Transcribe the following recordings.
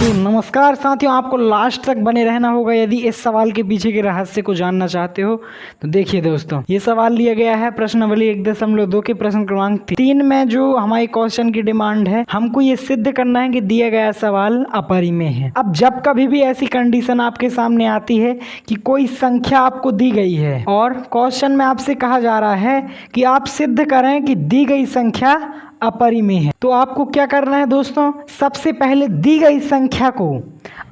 तो नमस्कार साथियों, आपको लास्ट तक बने रहना होगा यदि इस सवाल के पीछे के रहस्य को जानना चाहते हो। तो देखिए दोस्तों, ये सवाल लिया गया है प्रश्नावली 1.2 के प्रश्न क्रमांक 3 में। जो हमारे क्वेश्चन की डिमांड है, हमको ये सिद्ध करना है कि दिया गया सवाल अपरिमेय है। अब जब कभी भी ऐसी कंडीशन आपके सामने आती है कि कोई संख्या आपको दी गई है और क्वेश्चन में आपसे कहा जा रहा है कि आप सिद्ध करें कि दी गई संख्या अपरिमेय है, तो आपको क्या करना है दोस्तों? सबसे पहले दी गई संख्या को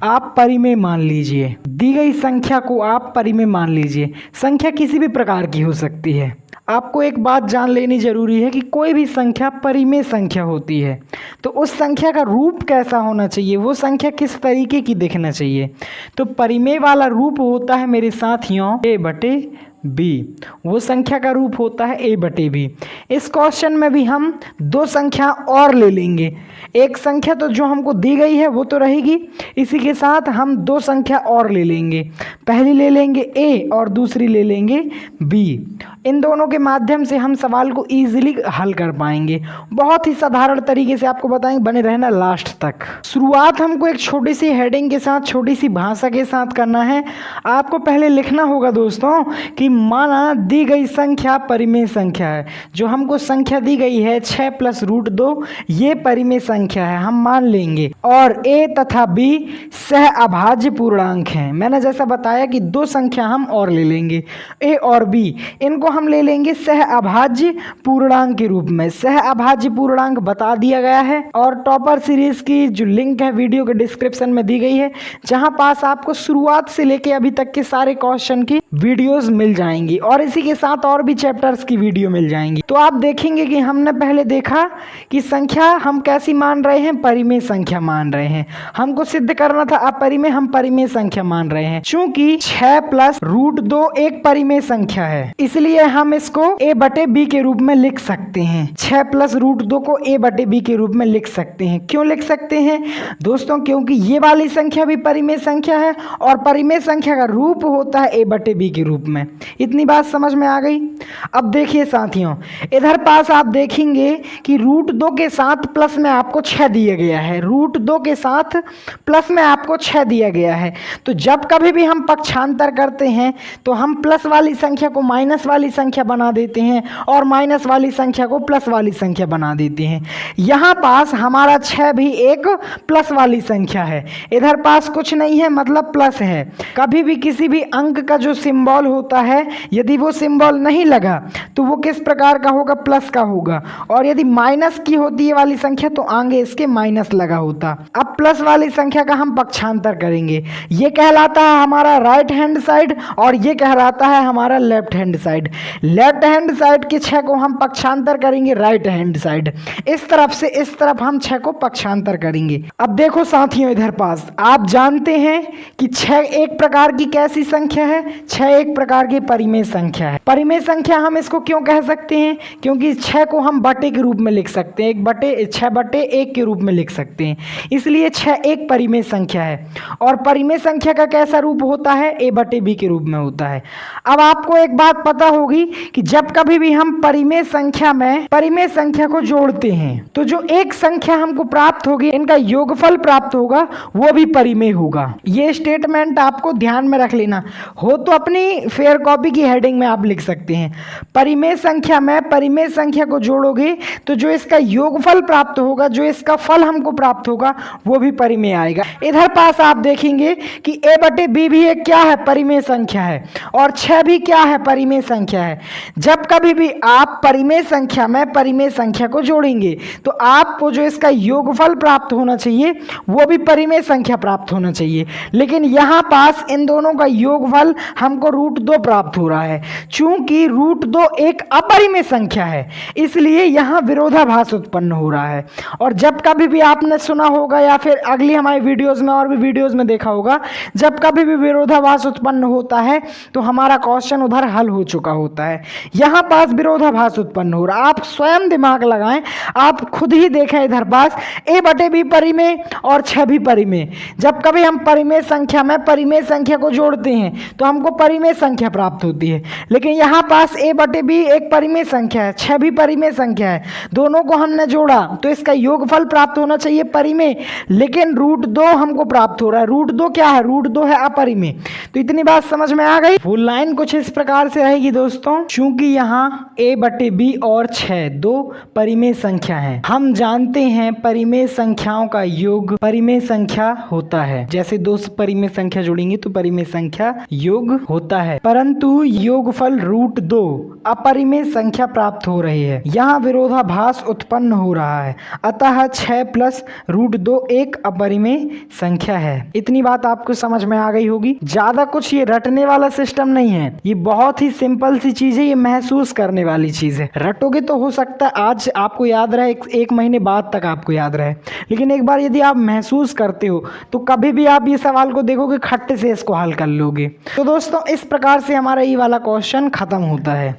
आप परिमेय मान लीजिए। दी गई संख्या को आप परिमेय मान लीजिए। संख्या किसी भी प्रकार की हो सकती है। आपको एक बात जान लेनी जरूरी है कि कोई भी संख्या परिमेय संख्या होती है, तो उस संख्या का रूप कैसा होना चाहिए, वो संख्या किस तरीके की दिखना चाहिए। तो परिमेय वाला रूप होता है मेरे साथियों a/b। वो संख्या का रूप होता है a/b। इस क्वेश्चन में भी हम दो संख्या और ले लेंगे। एक संख्या तो जो हमको दी गई है वो तो रहेगी, इसी के साथ हम दो संख्या और ले लेंगे। पहली ले लेंगे a और दूसरी ले लेंगे b। इन दोनों के माध्यम से हम सवाल को इजीली हल कर पाएंगे। बहुत ही साधारण तरीके से आपको बताएंगे, बने रहना लास्ट तक। शुरुआत हमको एक छोटी सी हेडिंग के साथ, छोटी सी भाषा के साथ करना है। आपको पहले लिखना होगा दोस्तों कि माना दी गई संख्या परिमेय संख्या है। जो हमको संख्या दी गई है 6 + √2, ये परिमेय संख्या है, हम मान लेंगे। और a तथा b सह अभाज्य पूर्णांक हैं। मैंने जैसा बताया कि दो संख्या हम और ले लेंगे, a और b। इनको हम ले लेंगे सह अभाज्य पूर्णांक के रूप में। सह अभाज्य पूर्णांक बता दिया गया है और टॉपर सीरीज की जो लिंक है वीडियो के डिस्क्रिप्शन में दी गई है, जहां पास आपको शुरुआत से लेके अभी तक के सारे क्वेश्चन की वीडियोस मिल जाएंगी और इसी के साथ और भी चैप्टर्स की वीडियो मिल जाएंगी। तो आप देखेंगे कि हमने पहले देखा कि संख्या हम कैसी मान रहे हैं, परिमेय संख्या मान रहे हैं। हमको सिद्ध करना था अपरिमेय, हम परिमेय संख्या मान रहे हैं। चूंकि 6 + √2 एक परिमेय संख्या है, इसलिए हम इसको a/b के रूप में लिख सकते हैं। 6 + √2 को a/b के रूप में लिख सकते हैं। क्यों लिख सकते हैं दोस्तों? क्योंकि ये वाली संख्या भी परिमेय संख्या है और परिमेय संख्या का रूप होता है a/b के रूप में। इतनी बात समझ में आ गई। अब देखिए साथियों, इधर पास आप देखेंगे कि √2 के साथ प्लस में आपको 6 दिया गया है। √2 के साथ प्लस में आपको 6 दिया गया है। तो जब कभी भी हम पक्षांतर करते हैं तो हम प्लस वाली संख्या को माइनस वाली संख्या बना देते हैं और माइनस वाली संख्या को प्लस वाली संख्या बना देते हैं। यहाँ पास हमारा 6 भी एक प्लस वाली संख्या है। इधर पास कुछ नहीं है, मतलब प्लस है। कभी भी किसी भी अंक का जो सिंबल होता है, यदि वो सिंबल नहीं लगा तो वो किस प्रकार का होगा? प्लस का होगा। और यदि माइनस की होती है वाली संख्या तो आगे इसके माइनस लगा होता। अब प्लस वाली संख्या का हम पक्षांतर करेंगे। ये कहलाता है हमारा राइट हैंड साइड और ये कहलाता है हमारा left hand side. Left hand side के 6 को हम पक्षांतर करेंगे राइट हैंड साइड। इस तरफ से इस तरफ हम 6 को पक्षांतर करेंगे। अब देखो साथियों, इधर पास आप जानते हैं कि 6 एक प्रकार की कैसी संख्या है? 6 एक प्रकार की परिमेय संख्या है। परिमेय संख्या हम इसको क्यों कह सकते हैं? क्योंकि 6 को हम बटे के रूप में लिख सकते हैं, 6/1 के रूप में लिख सकते हैं। इसलिए 6 एक परिमेय संख्या है। और परिमेय संख्या का कैसा रूप होता है? a/b के रूप में होता है। अब आपको एक बात पता होगी कि जब कभी भी हम परिमेय संख्या में परिमेय संख्या को जोड़ते हैं तो जो एक संख्या हमको प्राप्त होगी, इनका योगफल प्राप्त होगा, वो भी परिमेय होगा। ये स्टेटमेंट आपको ध्यान में रख लेना हो तो अपनी फेयर कॉपी की हेडिंग में आप लिख सकते हैं। परिमेय संख्या में परिमेय संख्या को जोड़ोगे तो जो इसका योगफल प्राप्त होगा, जो इसका फल हमको प्राप्त होगा, वो भी परिमेय आएगा। इधर पास आप देखेंगे कि a/b भी एक क्या है? परिमेय संख्या है और 6 भी क्या है? परिमेय संख्या है। जब कभी भी आप परिमेय संख्या में परिमेय संख्या को जोड़ेंगे तो आपको जो इसका योगफल प्राप्त होना चाहिए वो भी परिमेय संख्या प्राप्त होना चाहिए। लेकिन यहाँ पास इन दोनों का योगफल हमको √2 प्राप्त हो रहा है। चूंकि √2 एक अपरिमेय संख्या है, इसलिए यहाँ विरोधाभास उत्पन्न हो रहा है। और जब कभी भी आपने सुना होगा या फिर अगली हमारी वीडियोस में और भी वीडियोस में देखा होगा, जब कभी भी विरोधाभास उत्पन्न होता है तो हमारा क्वेश्चन उधर हल हो चुका होता है। यहाँ पास विरोधाभास उत्पन्न हो रहा है। आप स्वयं दिमाग लगाएं, आप खुद ही देखें। इधर पास a/b परिमेय और 6 भी परिमेय। जब कभी हम परिमेय संख्या में परिमेय संख्या को जोड़ते हैं तो हमको परिमेय संख्या प्राप्त प्राप्त होती है। लेकिन यहाँ पास a बटे b एक परिमेय संख्या है, 6 भी परिमेय संख्या है, दोनों को हमने जोड़ा तो इसका योगफल प्राप्त होना चाहिए परिमेय, लेकिन √2 हमको प्राप्त हो रहा है। √2 क्या है? √2 है अपरिमेय। तो इतनी बात समझ में आ गई। वो लाइन कुछ इस प्रकार से रहेगी दोस्तों, चूंकि यहाँ a बटे b और 6 दो परिमेय संख्या है, हम जानते हैं परिमेय संख्याओं का योग परिमेय संख्या होता है। जैसे दो परिमेय संख्या जोड़ेंगे तो परिमेय संख्या योग होता है, परंतु योगफल √2 अपरिमेय संख्या प्राप्त हो रही है। यहाँ विरोधाभास उत्पन्न हो रहा है, अतः 6 प्लस √2 एक अपरिमेय संख्या है। इतनी बात आपको समझ में आ गई होगी। ज्यादा कुछ ये रटने वाला सिस्टम नहीं है, ये बहुत ही सिंपल सी चीज है, ये महसूस करने वाली चीज है। रटोगे तो हो सकता है आज आपको याद रहे, एक महीने बाद तक आपको याद रहे, लेकिन एक बार यदि आप महसूस करते हो तो कभी भी आप ये सवाल को देखोगे खट्टे से इसको हल कर लोगे। तो दोस्तों इस प्रकार से हमारा ये वाला क्वेश्चन खत्म होता है।